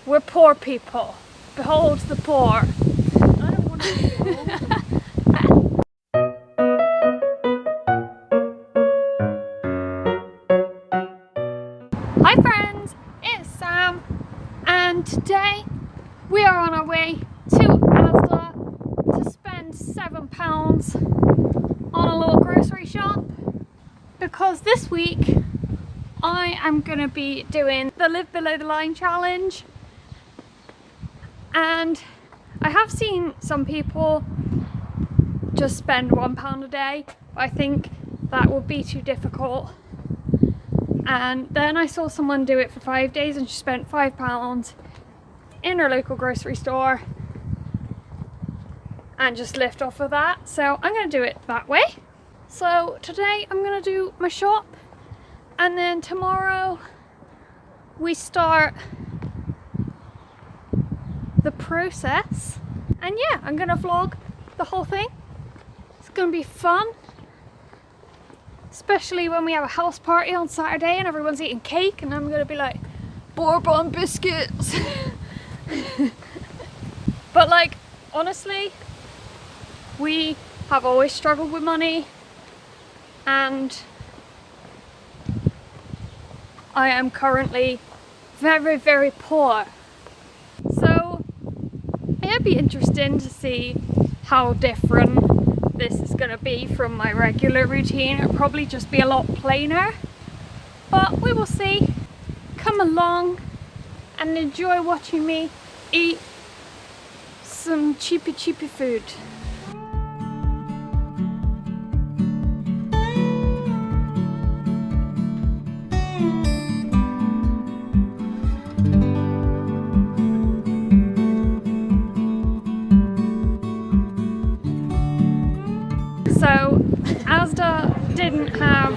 We're poor people. Behold the poor. I don't want to be old. Hi friends, it's Sam, and today we are on our way to Asda to spend £7 on a little grocery shop, because this week I am going to be doing the Live Below the Line challenge, and I have seen some people just spend £1 a day, but I think that would be too difficult. And then I saw someone do it for 5 days and she spent £5 in her local grocery store and just lived off of that. So I'm going to do it that way. So today I'm going to do my shop, and then tomorrow we start the process. And yeah, I'm going to vlog the whole thing. It's going to be fun. Especially when we have a house party on Saturday and everyone's eating cake, and I'm going to be like, Bourbon biscuits. But like, honestly, we have always struggled with money, and I am currently very, very poor. So it'd be interesting to see how different this is going to be from my regular routine. It'll probably just be a lot plainer, but we will see. Come along and enjoy watching me eat some cheapy food. So Asda didn't have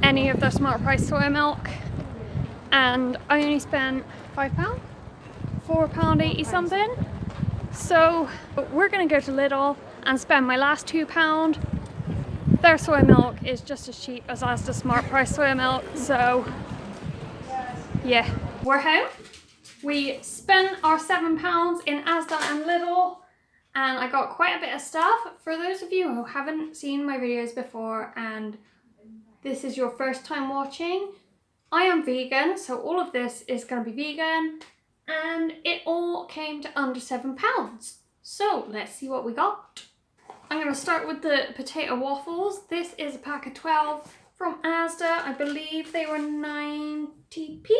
any of their Smart Price soy milk, and I only spent £5, £4.80 something. So we're gonna go to Lidl and spend my last £2. Their soy milk is just as cheap as Asda Smart Price soy milk, so yeah. We're home. We spent our £7 in Asda and Lidl, and I got quite a bit of stuff. For those of you who haven't seen my videos before and this is your first time watching, I am vegan, so all of this is going to be vegan, and it all came to under £7. So let's see what we got. I'm going to start with the potato waffles. This is a pack of 12 from Asda. I believe they were 90p.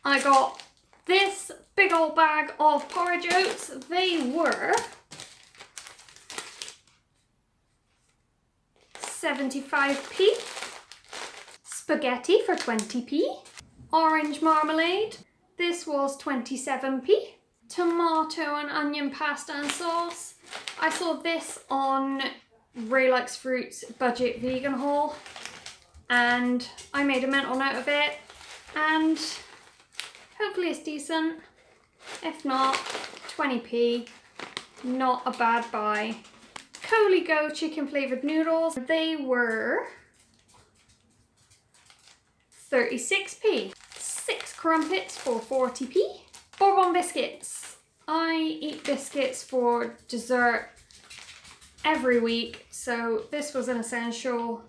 I got this big old bag of porridge oats. They were 75p. Spaghetti for 20p. Orange marmalade. This was 27p. Tomato and onion pasta and sauce. I saw this on Ray Likes Fruit's budget vegan haul, and I made a mental note of it, and hopefully it's decent. If not, 20p. Not a bad buy. Coley Go chicken flavoured noodles. They were 36p. 6 crumpets for 40p. Bourbon biscuits. I eat biscuits for dessert every week, so this was an essential.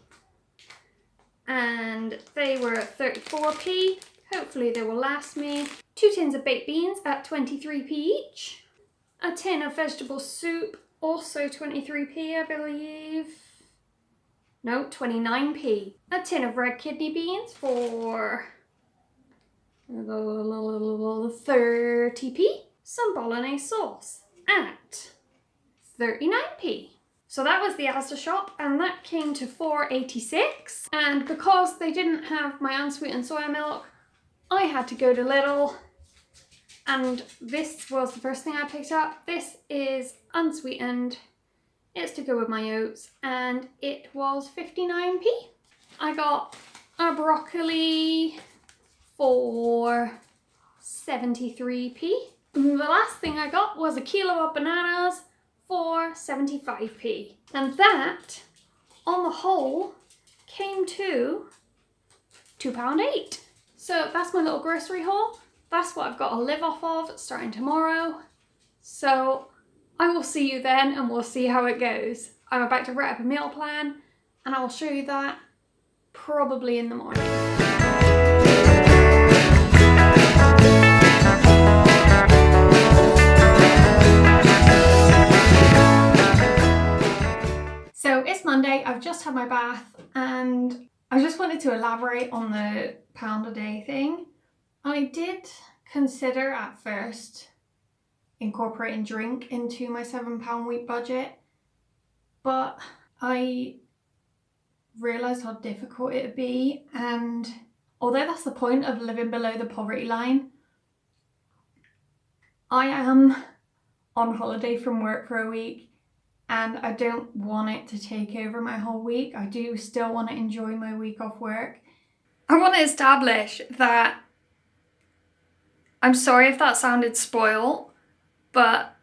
And they were 34p. Hopefully they will last me. 2 tins of baked beans at 23p each. A tin of vegetable soup, also 23p, I believe. No, 29p. A tin of red kidney beans for 30p. Some bolognese sauce at 39p. So that was the Asda shop, and that came to £4.86. And because they didn't have my unsweetened soy milk, I had to go to Lidl, and this was the first thing I picked up. This is unsweetened. It's to go with my oats, and it was 59p. I got a broccoli for 73p. And the last thing I got was a kilo of bananas for 75p. And that, on the whole, came to £2.08. So that's my little grocery haul. that's what I've got to live off of starting tomorrow. So I will see you then and we'll see how it goes. I'm about to write up a meal plan and I will show you that probably in the morning. So it's Monday, I've just had my bath and I just wanted to elaborate on the pound a day thing. I did consider at first incorporating drink into my £7 week budget, but I realised how difficult it would be, and although that's the point of living below the poverty line, I am on holiday from work for a week and I don't want it to take over my whole week. I do still want to enjoy my week off work. I want to establish that I'm sorry if that sounded spoiled, but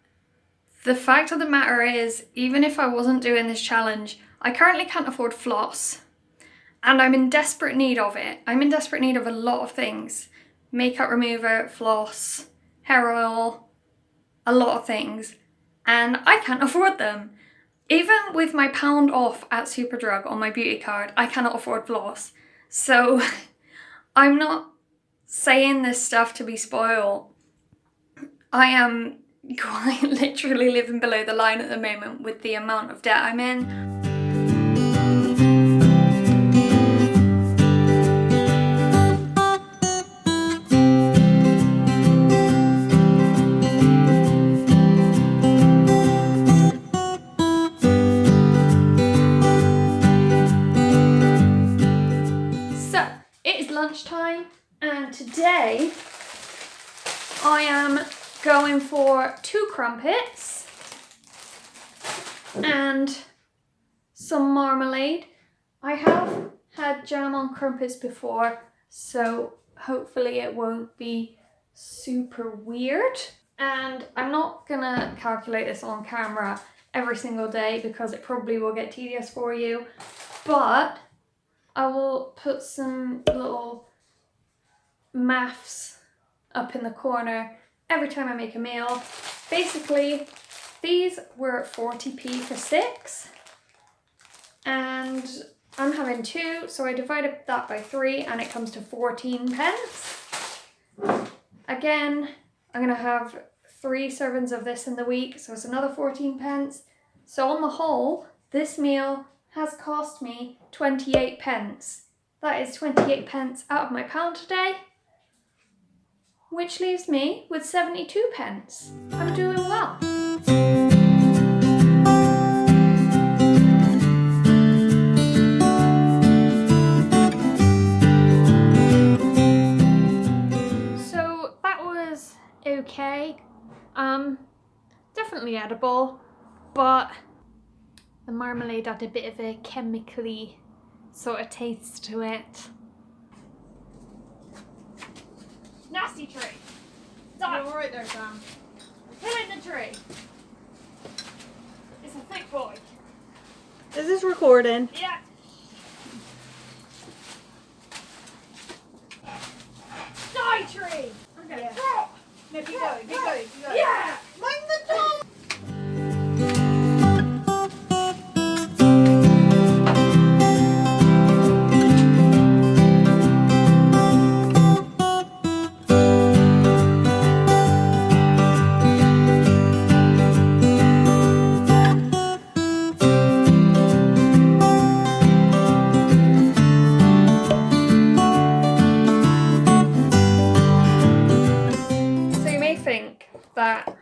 the fact of the matter is, even if I wasn't doing this challenge, I currently can't afford floss and I'm in desperate need of it. I'm in desperate need of a lot of things. Makeup remover, floss, hair oil, a lot of things, and I can't afford them. Even with my £1 off at Superdrug on my beauty card, I cannot afford floss. So I'm not saying this stuff to be spoiled. I am quite literally living below the line at the moment with the amount of debt I'm in. Lunchtime, and today I am going for 2 crumpets and some marmalade. I have had jam on crumpets before, so hopefully it won't be super weird. And I'm not gonna calculate this on camera every single day because it probably will get tedious for you, but I will put some little maths up in the corner every time I make a meal. Basically, these were 40p for 6 and I'm having 2, so I divided that by 3 and it comes to 14 pence. Again, I'm gonna have 3 servings of this in the week, so it's another 14 pence. So on the whole, this meal has cost me 28 pence. That is 28 pence out of my £1 today, which leaves me with 72 pence. I'm doing well. So that was okay. Definitely edible, but the marmalade had a bit of a chemically sort of taste to it. Nasty tree! Stop! You're alright there, Sam. Put it in the tree! It's a thick boy. Is this recording? Yeah! Die, tree! Okay. Yeah. No, keep going, keep going, keep going. Yeah! Mind the dog! That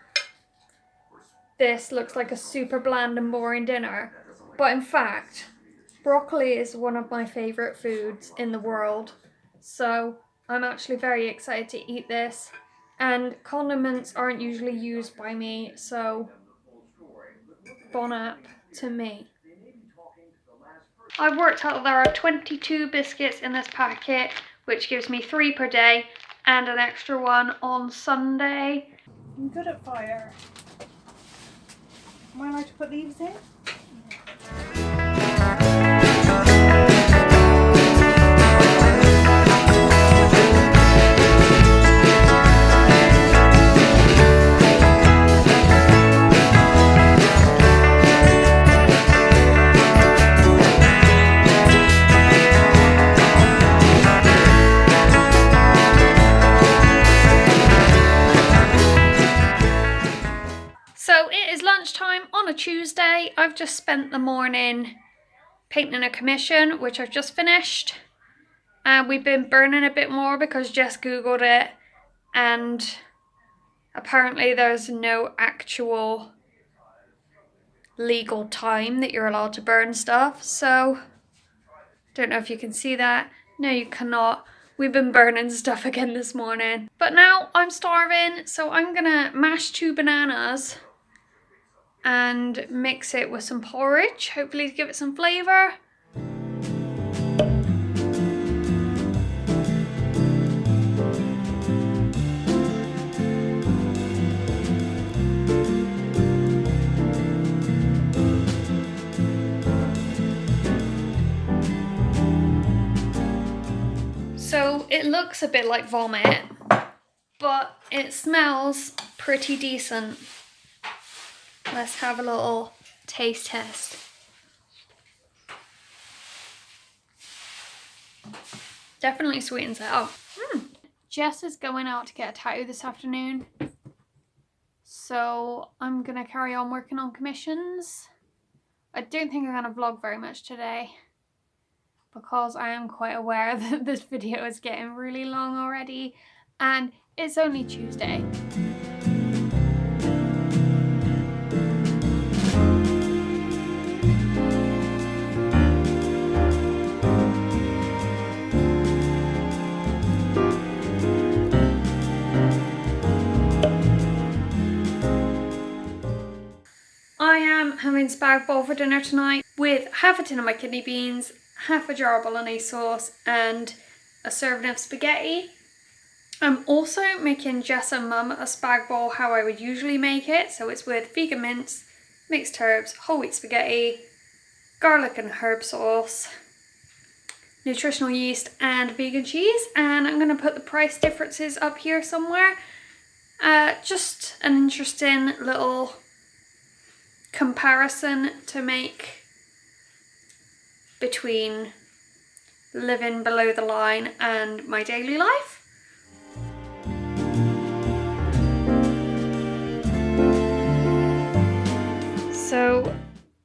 this looks like a super bland and boring dinner, but in fact broccoli is one of my favourite foods in the world, so I'm actually very excited to eat this, and condiments aren't usually used by me, so bon app to me. I've worked out there are 22 biscuits in this packet, which gives me 3 per day and an extra one on Sunday. I'm good at fire. Am I allowed to put these in? on a Tuesday. I've just spent the morning painting a commission, which I've just finished. And we've been burning a bit more because Jess googled it, and apparently there's no actual legal time that you're allowed to burn stuff. So, don't know if you can see that. No, you cannot. We've been burning stuff again this morning. But now I'm starving, so I'm gonna mash 2 bananas and mix it with some porridge, hopefully to give it some flavour. So it looks a bit like vomit, but it smells pretty decent. Let's have a little taste test. Definitely sweetens it up. Jess is going out to get a tattoo this afternoon, so I'm gonna carry on working on commissions. I don't think I'm gonna vlog very much today because I am quite aware that this video is getting really long already and it's only Tuesday. I am having spag bol for dinner tonight with half a tin of my kidney beans, half a jar of bolognese sauce and a serving of spaghetti. I'm also making Jess and Mum a spag bol how I would usually make it. So it's with vegan mince, mixed herbs, whole wheat spaghetti, garlic and herb sauce, nutritional yeast and vegan cheese. And I'm going to put the price differences up here somewhere. Just an interesting little comparison to make between living below the line and my daily life. So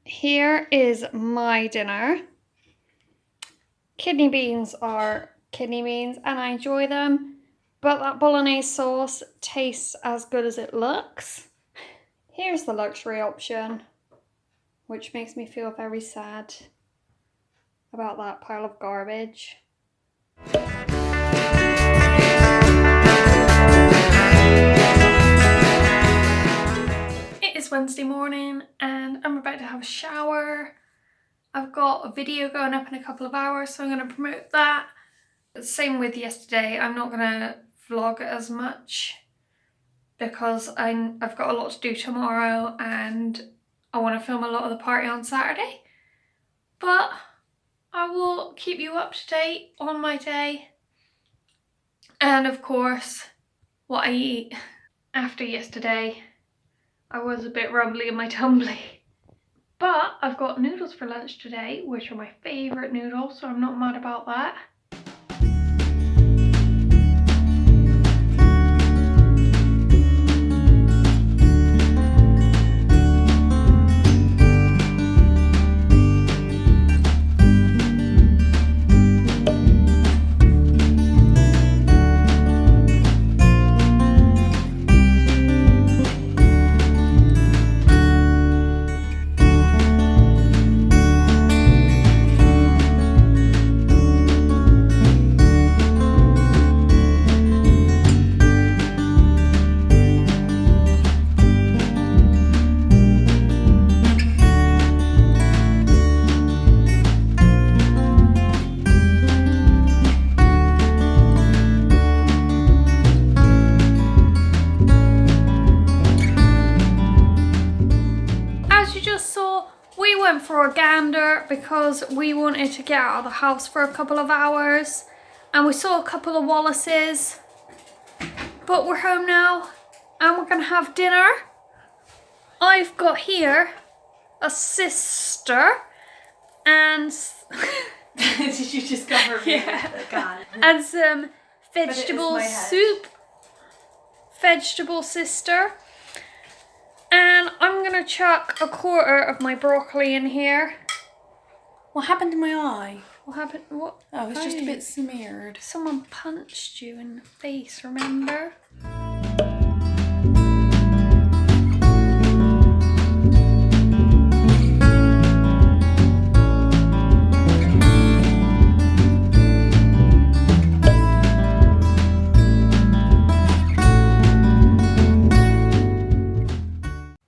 here is my dinner. Kidney beans are kidney beans and I enjoy them, but that bolognese sauce tastes as good as it looks. Here's the luxury option, which makes me feel very sad about that pile of garbage. It is Wednesday morning and I'm about to have a shower. I've got a video going up in a couple of hours, so I'm going to promote that. Same with yesterday, I'm not going to vlog as much because I've got a lot to do tomorrow and I want to film a lot of the party on Saturday. But I will keep you up to date on my day and of course what I eat. After yesterday I was a bit rumbly in my tumbly, but I've got noodles for lunch today, which are my favourite noodles, so I'm not mad about that. For a gander because we wanted to get out of the house for a couple of hours and we saw a couple of Wallaces, but we're home now and we're gonna have dinner. I've got here a sister and Did you just cover me? Yeah. God. And some vegetable soup. Vegetable sister. And I'm gonna gonna chuck a quarter of my broccoli in here. What happened to my eye? What happened? What? Oh, it's just a bit smeared. Someone punched you in the face, remember?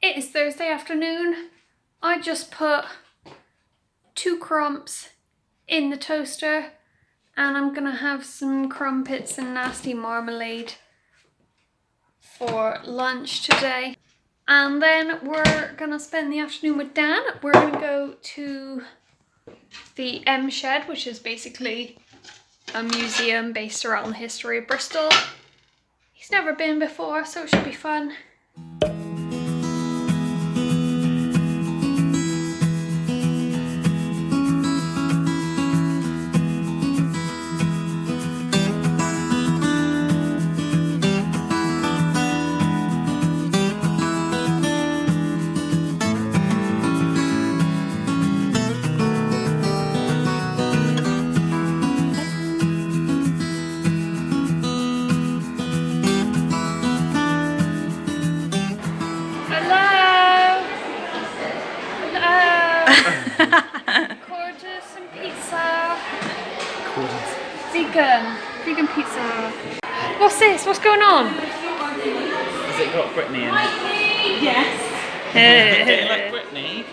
It is Thursday afternoon. I just put 2 crumpets in the toaster and I'm gonna have some crumpets and nasty marmalade for lunch today. And then we're gonna spend the afternoon with Dan. We're gonna go to the M Shed, which is basically a museum based around the history of Bristol. He's never been before, so it should be fun. Quarters and pizza. Vegan pizza. What's this? What's going on? Has it got Britney in it? Yes. Do you like Britney?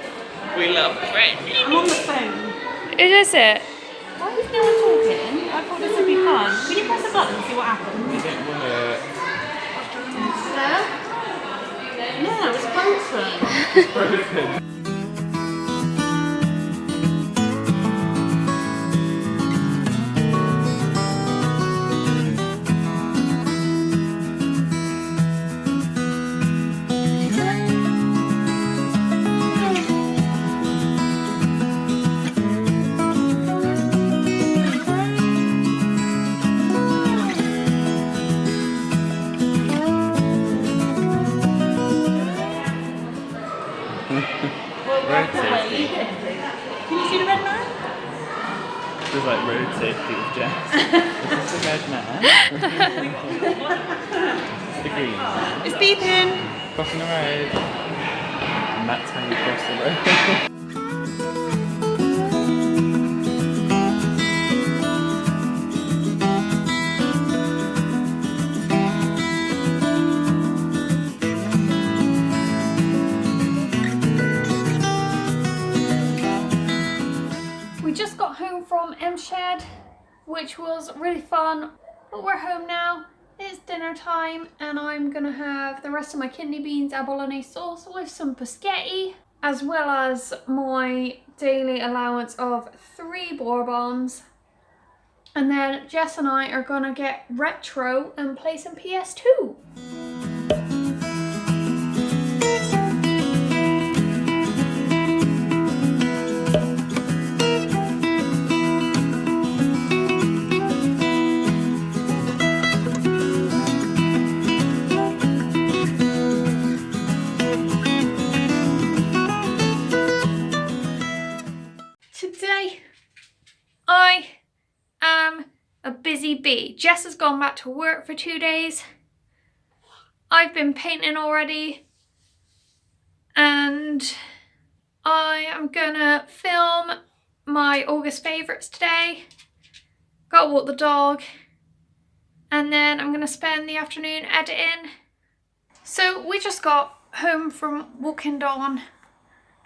We love Britney. I'm on the phone. Is it? Why is no one talking? I thought this would be fun. Can you press a button and see what happens? It didn't work. No, it's broken. Broken. Can you see the red man? There's like road safety with Jess. Is this the red man? It's the green man. It's beeping. Crossing the road. And that's how you cross the road. We just got home from M Shed, which was really fun, but we're home now. It's dinner time and I'm gonna have the rest of my kidney beans and bolognese sauce with some paschetti, as well as my daily allowance of 3 bourbons. And then Jess and I are gonna get retro and play some PS2. Today, I am a busy bee. Jess has gone back to work for 2 days. I've been painting already. And I am gonna film my August favourites today. Gotta walk the dog. And then I'm gonna spend the afternoon editing. So we just got home from walking Dawn.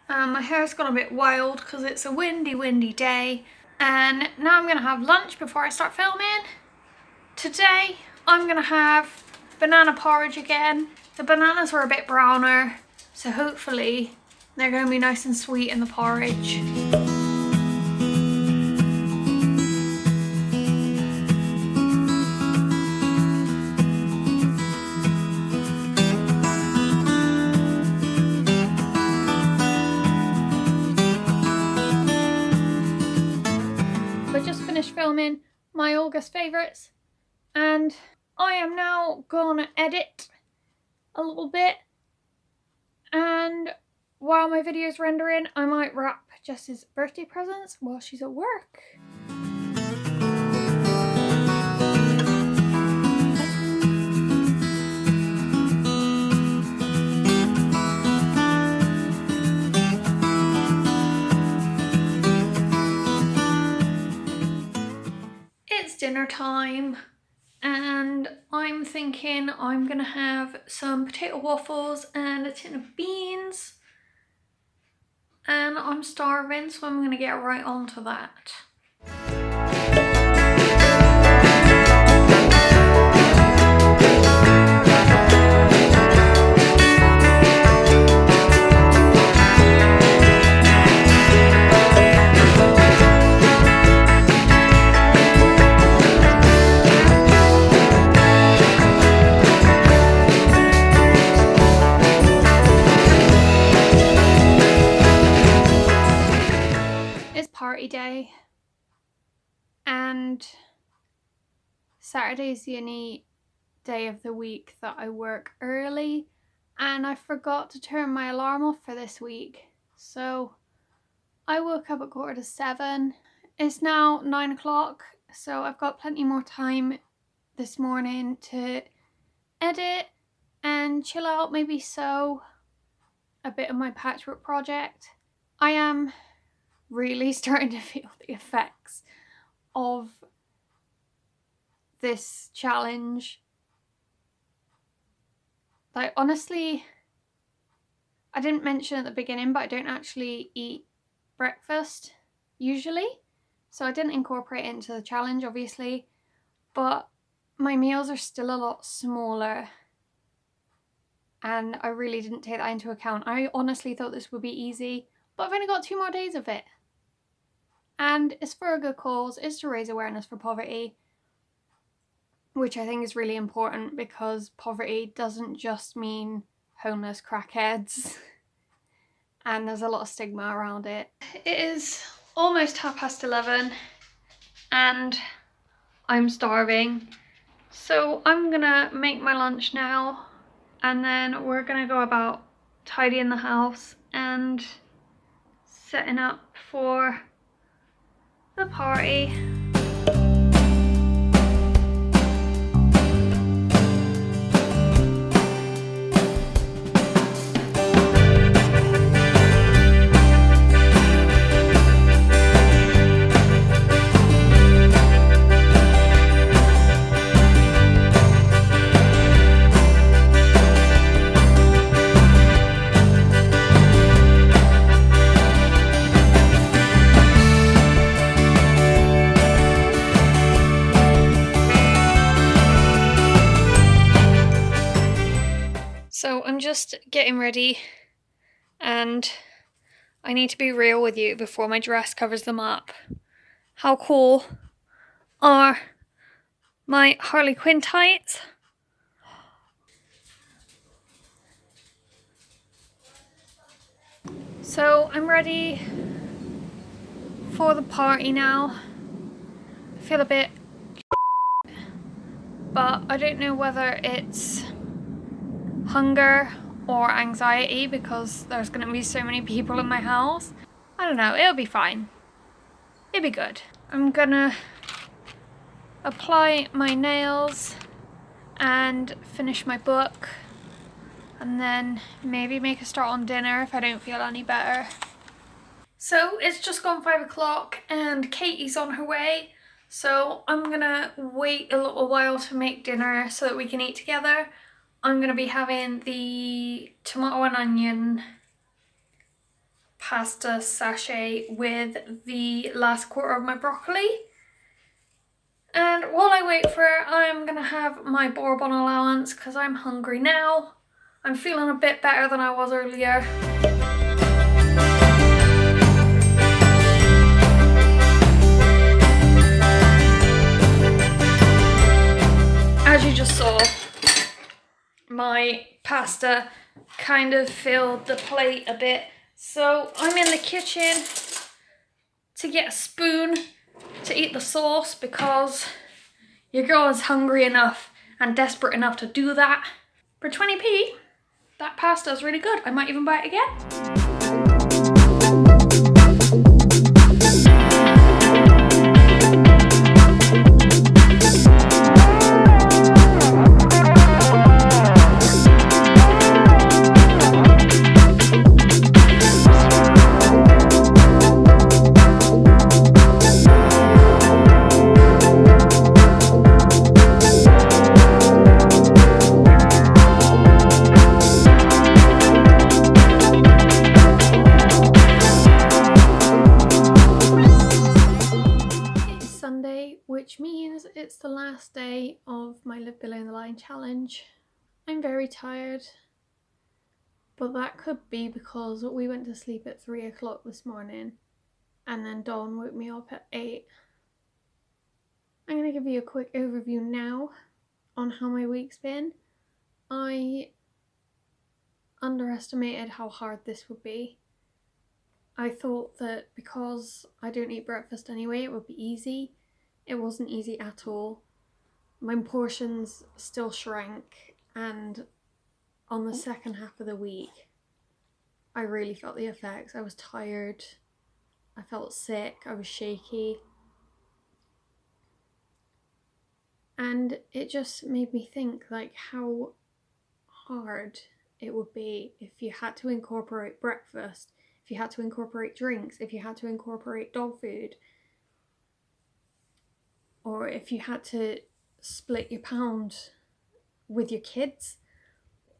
My hair's gone a bit wild because it's a windy day. And now I'm going to have lunch before I start filming. Today I'm going to have banana porridge again. The bananas were a bit browner, so hopefully they're going to be nice and sweet in the porridge. Filming my August favourites and I am now gonna edit a little bit and while my video is rendering, I might wrap Jess's birthday presents while she's at work. It's dinner time and I'm thinking I'm gonna have some potato waffles and a tin of beans, and I'm starving, so I'm gonna get right onto that. Party day, and Saturday is the only day of the week that I work early, and I forgot to turn my alarm off for this week, so I woke up at 7:15. It's now 9 o'clock, so I've got plenty more time this morning to edit and chill out, maybe sew a bit of my patchwork project. I am really starting to feel the effects of this challenge. Like, honestly, I didn't mention at the beginning, but I don't actually eat breakfast usually, so I didn't incorporate it into the challenge, obviously, but my meals are still a lot smaller, and I really didn't take that into account. I honestly thought this would be easy, but I've only got 2 more days of it. And it's for a good cause. It's to raise awareness for poverty, which I think is really important, because poverty doesn't just mean homeless crackheads, and there's a lot of stigma around it. It is almost 11:30 and I'm starving, so I'm gonna make my lunch now, and then we're gonna go about tidying the house and setting up for the party. So I'm just getting ready, and I need to be real with you before my dress covers them up. How cool are my Harley Quinn tights? So I'm ready for the party now. I feel a bit but I don't know whether it's hunger or anxiety, because there's gonna be so many people in my house. I don't know, it'll be fine. It'll be good. I'm gonna apply my nails and finish my book, and then maybe make a start on dinner if I don't feel any better. So it's just gone 5 o'clock and Katie's on her way, so I'm gonna wait a little while to make dinner so that we can eat together. I'm gonna be having the tomato and onion pasta sachet with the last quarter of my broccoli. And while I wait for it, I'm gonna have my bourbon allowance because I'm hungry now. I'm feeling a bit better than I was earlier. As you just saw, my pasta kind of filled the plate a bit. So I'm in the kitchen to get a spoon to eat the sauce because your girl is hungry enough and desperate enough to do that. For 20p, that pasta is really good. I might even buy it again. it's the last day of my Live Below the Line challenge. I'm very tired, but that could be because we went to sleep at 3 o'clock this morning and then Dawn woke me up at 8. I'm going to give you a quick overview now on how my week's been. I underestimated how hard this would be. I thought that because I don't eat breakfast anyway, it would be easy. It wasn't easy at all. My portions still shrank, and on the second half of the week, I really felt the effects. I was tired, I felt sick, I was shaky. And it just made me think like how hard it would be if you had to incorporate breakfast, if you had to incorporate drinks, if you had to incorporate dog food, or if you had to split your pound with your kids.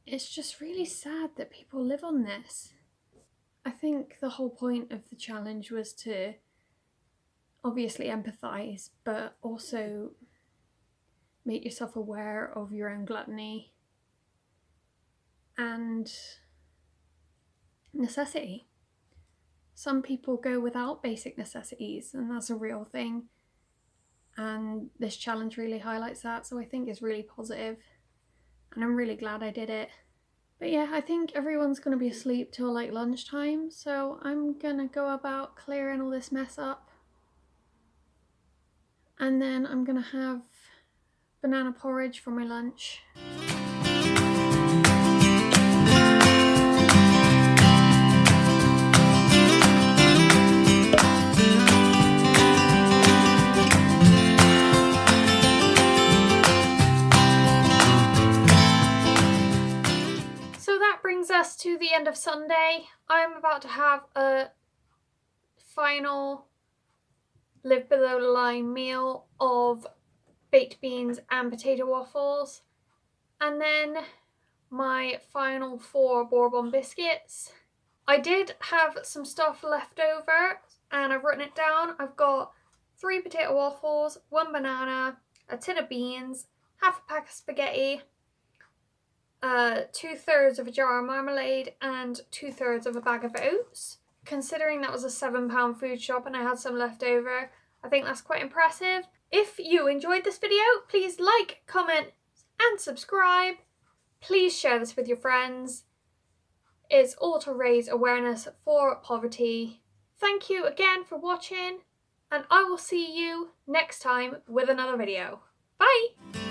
It's just really sad that people live on this. I think the whole point of the challenge was to obviously empathise, but also make yourself aware of your own gluttony and necessity. Some people go without basic necessities, and that's a real thing. And this challenge really highlights that, so I think it's really positive. And I'm really glad I did it. But yeah, I think everyone's going to be asleep till like lunchtime, so I'm going to go about clearing all this mess up. And then I'm going to have banana porridge for my lunch. So that brings us to the end of Sunday. I'm about to have a final Live Below the Line meal of baked beans and potato waffles, and then my final 4 bourbon biscuits. I did have some stuff left over and I've written it down. I've got 3 potato waffles, 1 banana, a tin of beans, half a pack of spaghetti, 2/3 of a jar of marmalade, and 2/3 of a bag of oats. Considering that was a £7 food shop and I had some left over, I think that's quite impressive. If you enjoyed this video, please like, comment and subscribe. Please share this with your friends. It's all to raise awareness for poverty. Thank you again for watching, and I will see you next time with another video. Bye!